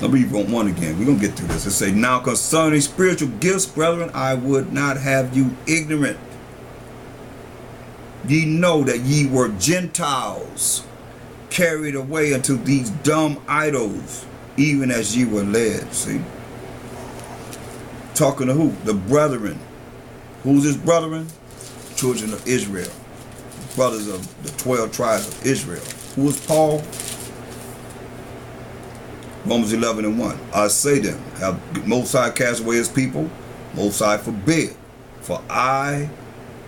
I'll read 1 again. We're going to get through this. It say, now concerning spiritual gifts, brethren, I would not have you ignorant. Ye know that ye were Gentiles, carried away unto these dumb idols, even as ye were led. See? Talking to who? The brethren. Who's his brethren? Children of Israel. Brothers of the 12 tribes of Israel. Who is Paul? Romans 11:1. I say then, have Most High cast away his people? Most High forbid. For I,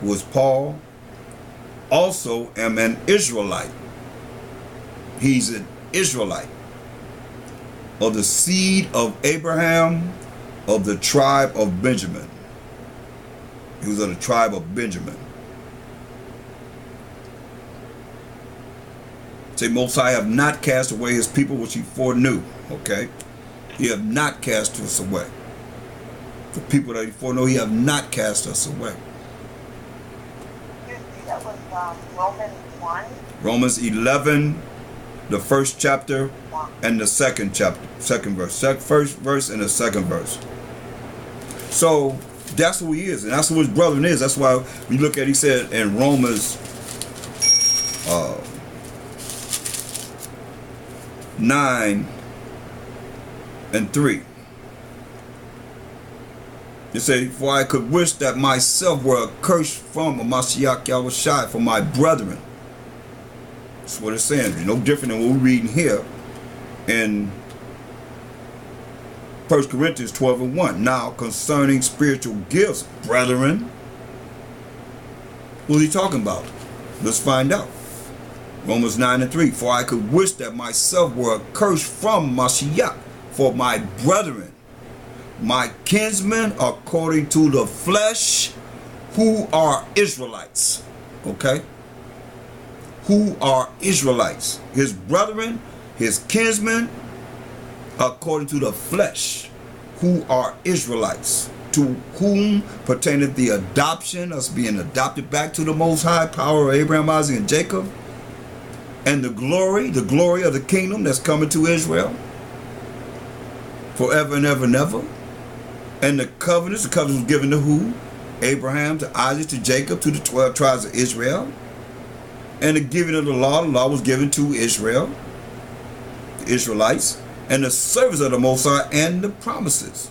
who is Paul, also am an Israelite. He's an Israelite. Of the seed of Abraham, of the tribe of Benjamin. He was of the tribe of Benjamin. Say, Most High have not cast away his people which he foreknew. Okay? He have not cast us away. The people that he foreknew, he have not cast us away. That was Romans 1. Romans 11, the first chapter and the second chapter, second verse. First verse and the second verse. So that's who he is, and that's who his brethren is. That's why we look at, he said in Romans 9:3. It said, for I could wish that myself were accursed from Mashiach Yahushua for my brethren. That's what it's saying. It's no different than what we're reading here in 1 Corinthians 12:1. Now concerning spiritual gifts, brethren. Who's he talking about? Let's find out. Romans 9:3. For I could wish that myself were accursed from Mashiach for my brethren, my kinsmen according to the flesh, who are Israelites. Okay? Who are Israelites? His brethren, his kinsmen, according to the flesh, who are Israelites, to whom pertaineth the adoption, us being adopted back to the Most High, power of Abraham, Isaac, and Jacob, and the glory of the kingdom that's coming to Israel, forever and ever and ever. And the covenant was given to who? Abraham, to Isaac, to Jacob, to the 12 tribes of Israel. And the giving of the law was given to Israel, the Israelites, and the service of the Most High, and the promises.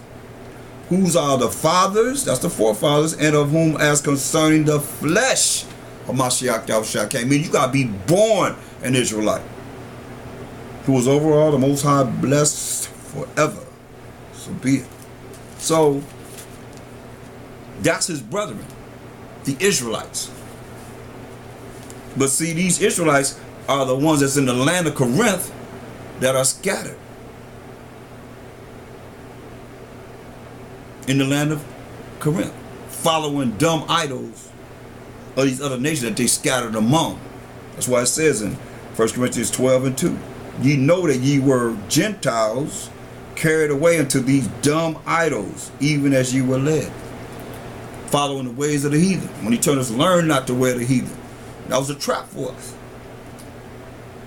Whose are the fathers, that's the forefathers, and of whom as concerning the flesh of Mashiach Yahushua came. You got to be born an Israelite. Who was overall the Most High blessed forever. So be it. So, that's his brethren, the Israelites. But see, these Israelites are the ones that's in the land of Corinth that are scattered. In the land of Corinth, following dumb idols of these other nations that they scattered among. That's why it says in 1 Corinthians 12:2, ye know that ye were Gentiles, carried away into these dumb idols, even as ye were led, following the ways of the heathen. When he told us, learn not to wear the heathen. That was a trap for us.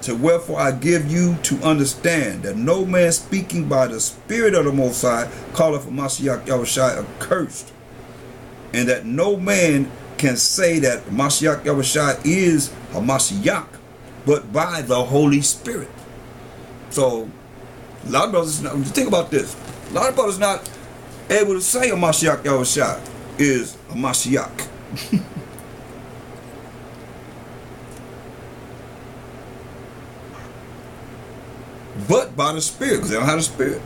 So wherefore I give you to understand that no man speaking by the Spirit of the Most High calleth for Mashiach Yahushua accursed, and that no man can say that Mashiach Yahushua is a Mashiach, but by the Holy Spirit. So a lot of brothers, think about this. A lot of brothers not able to say a Mashiach Yahushua is a Mashiach. But by the Spirit, because they don't have the Spirit.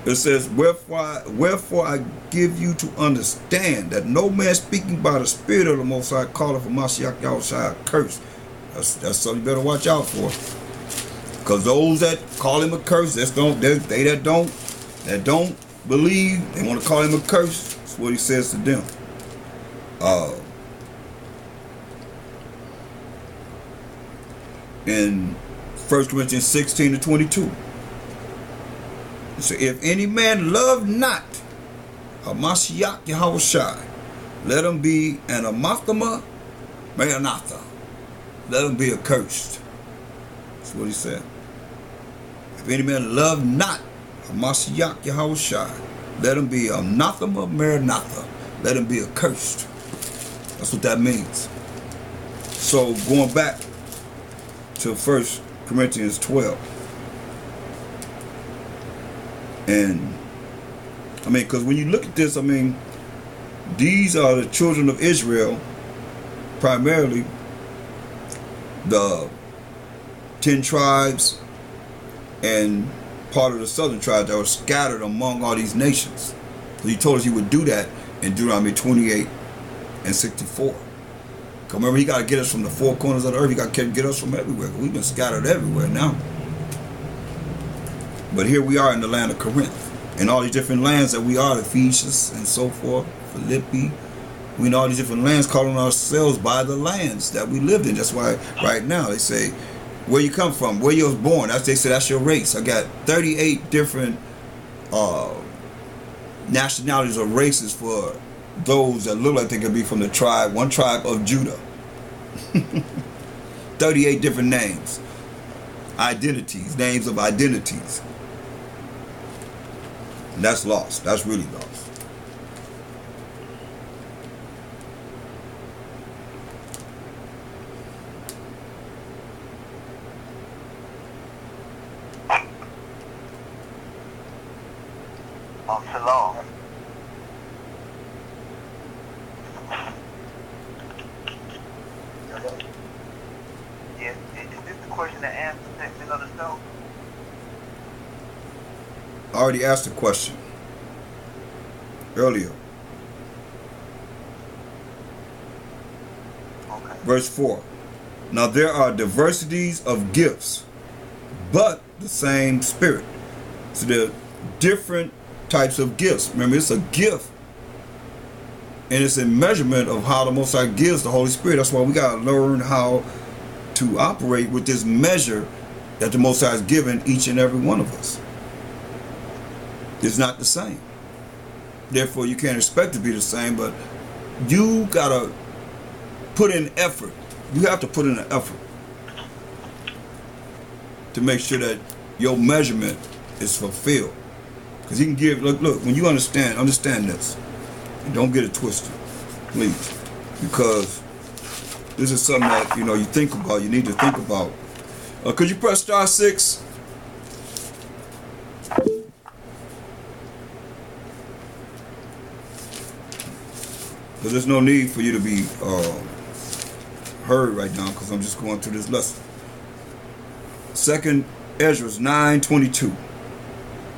It says, wherefore I give you to understand that no man speaking by the Spirit of the Most High calleth for Mashiach Yahushua accursed. That's something you better watch out for. Because those that call him a curse, that don't believe, they want to call him a curse. That's what he says to them. In 1 Corinthians 16:22. So if any man love not a Mashiach Yahushua, let him be an anathema, maranatha. Let him be accursed. That's what he said. If any man love not Hamashiach Yahushua. Let him be anathema maranatha. Let him be accursed. That's what that means. So going back to 1 Corinthians 12. And I mean, because when you look at this, I mean, these are the children of Israel, primarily the 10 tribes and part of the southern tribes that were scattered among all these nations. So he told us he would do that in Deuteronomy 28 and 64. Because remember, he got to get us from the four corners of the earth. He got to get us from everywhere. We've been scattered everywhere now. But here we are in the land of Corinth. And all these different lands that we are, Ephesus and so forth, Philippi. We in all these different lands, calling ourselves by the lands that we lived in. That's why right now they say, where you come from, where you was born. They say that's your race. I got 38 different nationalities or races for those that look like they could be from the tribe, one tribe of Judah. 38 different names. Identities, names of identities. And that's lost. That's really lost. Shalom. Is this the question and answer section of the show? I already asked the question earlier. Okay. Verse 4. Now there are diversities of gifts, but the same Spirit. So there are different types of gifts. Remember, it's a gift. And it's a measurement of how the Most High gives the Holy Spirit. That's why we got to learn how to operate with this measure that the Most High has given each and every one of us. It's not the same. Therefore, you can't expect to be the same, but you got to put in effort. You have to put in an effort to make sure that your measurement is fulfilled. Because he can give, look, when you understand this. And don't get it twisted, please. Because this is something that, you think about, you need to think about. Could you press star 6? Because there's no need for you to be heard right now, because I'm just going through this lesson. 2nd Ezra 9:22.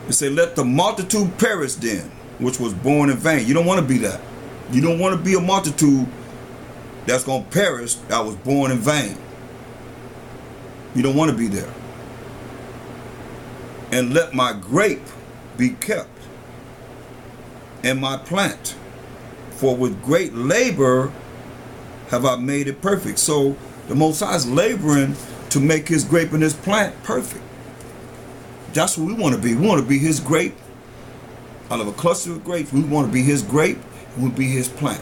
It said, let the multitude perish then, which was born in vain. You don't want to be that. You don't want to be a multitude that's going to perish that was born in vain. You don't want to be there. And let my grape be kept, and my plant, for with great labor have I made it perfect. So the Most High is laboring to make his grape and his plant perfect. That's what we want to be. We want to be his grape. Out of a cluster of grapes, we want to be his grape and we'll be his plant.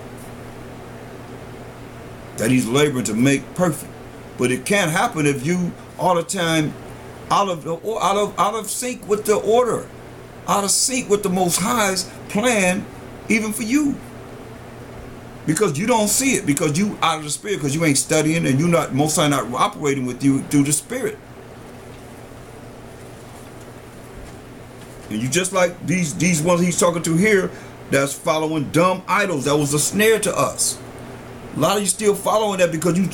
That he's laboring to make perfect. But it can't happen if you all the time out of sync with the order, out of sync with the Most High's plan, even for you. Because you don't see it, because you out of the Spirit, because you ain't studying and you not Most High not operating with you through the Spirit. And you just like these ones he's talking to here, that's following dumb idols. That was a snare to us. A lot of you still following that because you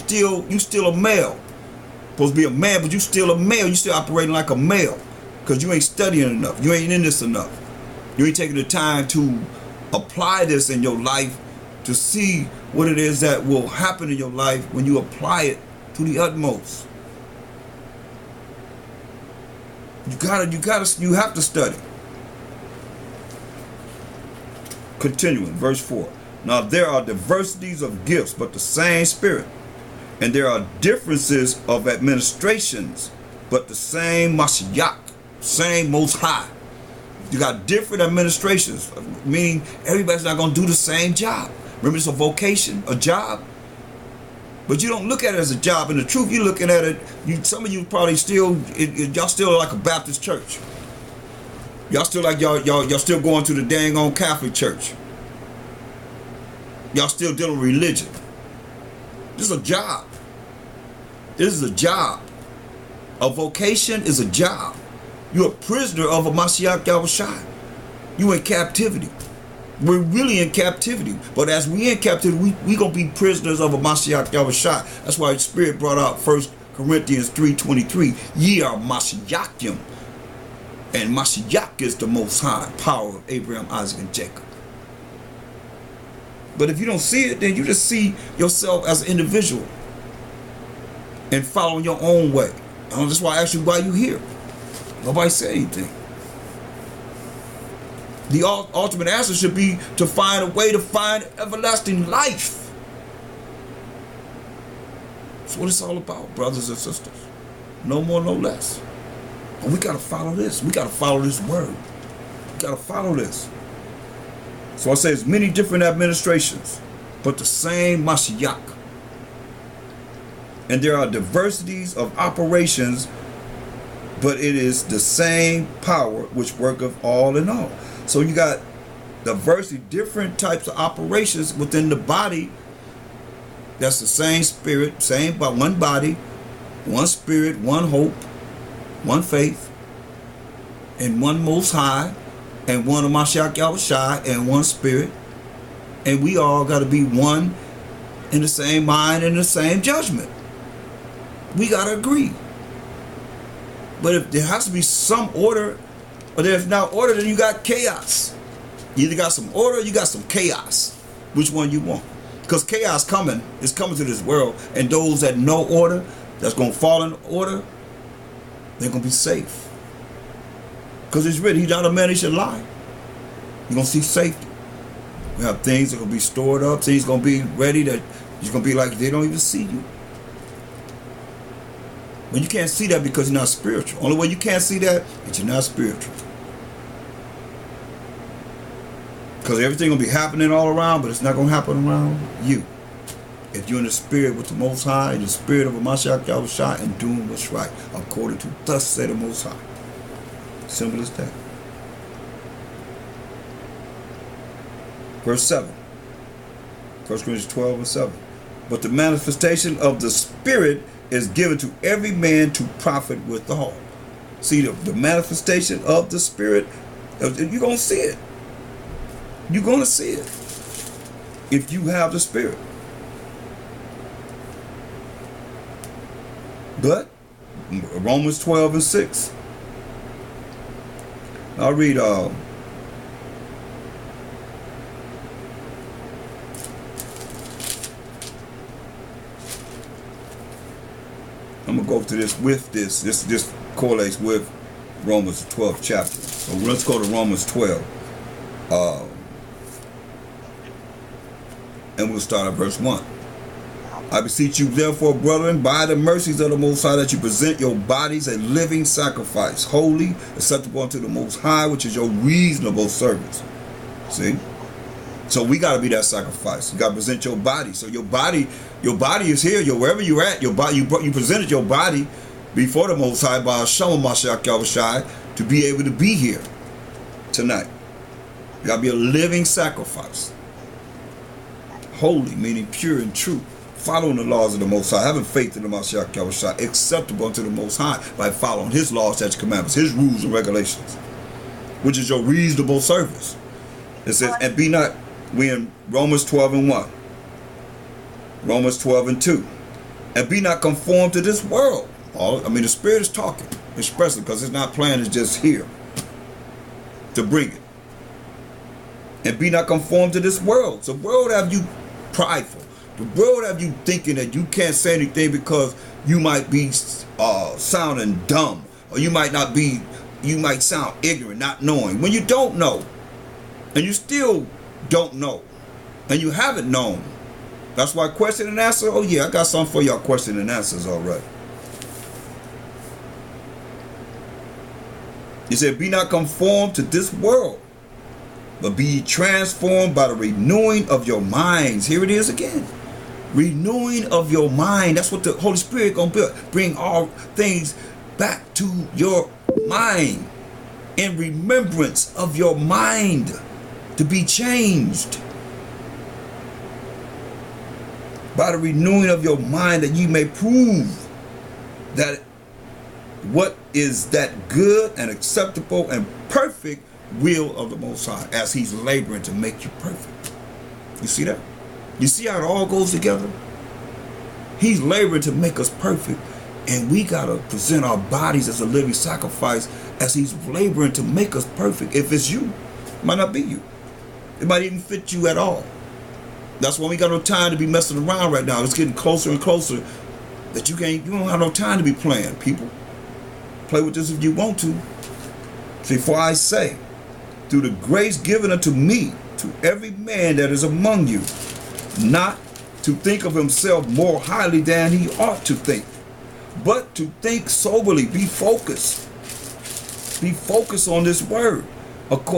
still a male. Supposed to be a man, but you still a male. You still operating like a male because you ain't studying enough. You ain't in this enough. You ain't taking the time to apply this in your life to see what it is that will happen in your life when you apply it to the utmost. You have to study. Continuing, verse 4. Now there are diversities of gifts, but the same Spirit. And there are differences of administrations, but the same Mashiach, same Most High. You got different administrations, meaning everybody's not going to do the same job. Remember, it's a vocation, a job. But you don't look at it as a job. In the truth, you're looking at it, some of you probably still, y'all still like a Baptist church. Y'all still like y'all still going to the dang on Catholic church. Y'all still dealing with religion. This is a job. This is a job. A vocation is a job. You're a prisoner of a Mashiach Yahushua. You in captivity. We're really in captivity. But as we in captivity, we going to be prisoners of a Mashiach Yahushua. That's why the Spirit brought out 1 Corinthians 3:23. Ye are Mashiachim. And Mashiach is the most high power of Abraham, Isaac, and Jacob. But if you don't see it, then you just see yourself as an individual and following your own way. That's why I asked you why you here. Nobody said anything. The ultimate answer should be to find a way to find everlasting life. That's what it's all about, brothers and sisters. No more, no less. But we got to follow this. We got to follow this word. We got to follow this. So I say it's many different administrations, but the same Mashiach. And there are diversities of operations, but it is the same power which worketh all in all. So you got diversity, different types of operations within the body. That's the same spirit, same but one body, one spirit, one hope, one faith, and one Most High, and one of Mashiach Yahushua, and one spirit. And we all got to be one in the same mind and the same judgment. We got to agree. But if there has to be some order, or there's not order, then you got chaos. You either got some order or you got some chaos. Which one you want? Because chaos is coming to this world, and those that know order, that's going to fall in order, they're going to be safe. Because it's written, he's not a man he should lie. You're going to see safety. You have things that are going to be stored up, things going to be ready that you're going to be like they don't even see you. But you can't see that because you're not spiritual. Only way you can't see that is you're not spiritual. Because everything will be happening all around, but it's not going to happen around you. If you're in the spirit with the Most High, in the spirit of a Mashiach Yahushua, and doing what's right, according to thus said the Most High. Simple as that. Verse 7. 1 Corinthians 12:7. But the manifestation of the Spirit is given to every man to profit withal. See, the manifestation of the Spirit, you're going to see it. You're going to see it if you have the Spirit. But Romans 12:6. I'll read I'm gonna go to this with this. This correlates with Romans 12th chapter. So let's go to Romans 12. And we'll start at verse 1. I beseech you, therefore, brethren, by the mercies of the Most High, that you present your bodies a living sacrifice, holy, acceptable unto the Most High, which is your reasonable service. See? So we got to be that sacrifice. You got to present your body. So your body is here. Wherever you're at, your body, you presented your body before the Most High by Hashem Mashiach Yahushua to be able to be here tonight. You got to be a living sacrifice. Holy, meaning pure and true. Following the laws of the Most High, having faith in the Mashiach Yahushua, acceptable unto the Most High by following His laws, statutes, commandments, His rules and regulations, which is your reasonable service. It says, and be not, we in Romans 12:1, Romans 12:2, and be not conformed to this world. The Spirit is talking, expressly, because it's not planned, it's just here to bring it. And be not conformed to this world. So the world have you prideful. The world have you thinking that you can't say anything because you might be sounding dumb, or you might sound ignorant, not knowing, when you don't know, and you still don't know, and you haven't known. That's why question and answer. Oh yeah, I got something for y'all question and answers already. He said, be not conformed to this world, but be transformed by the renewing of your minds. Here it is again. Renewing of your mind. That's what the Holy Spirit gonna bring all things back to your mind. in remembrance of your mind to be changed by the renewing of your mind, that ye may prove that what is that good and acceptable and perfect will of the Most High, as he's laboring to make you perfect. You see that? You see how it all goes together? He's laboring to make us perfect, and we got to present our bodies as a living sacrifice as he's laboring to make us perfect. If it's you, it might not be you. It might even fit you at all. That's why we got no time to be messing around right now. It's getting closer and closer that you don't have no time to be playing, people. Play with this if you want to. See, for I say, through the grace given unto me, to every man that is among you, not to think of himself more highly than he ought to think, but to think soberly. Be focused. Be focused on this word, according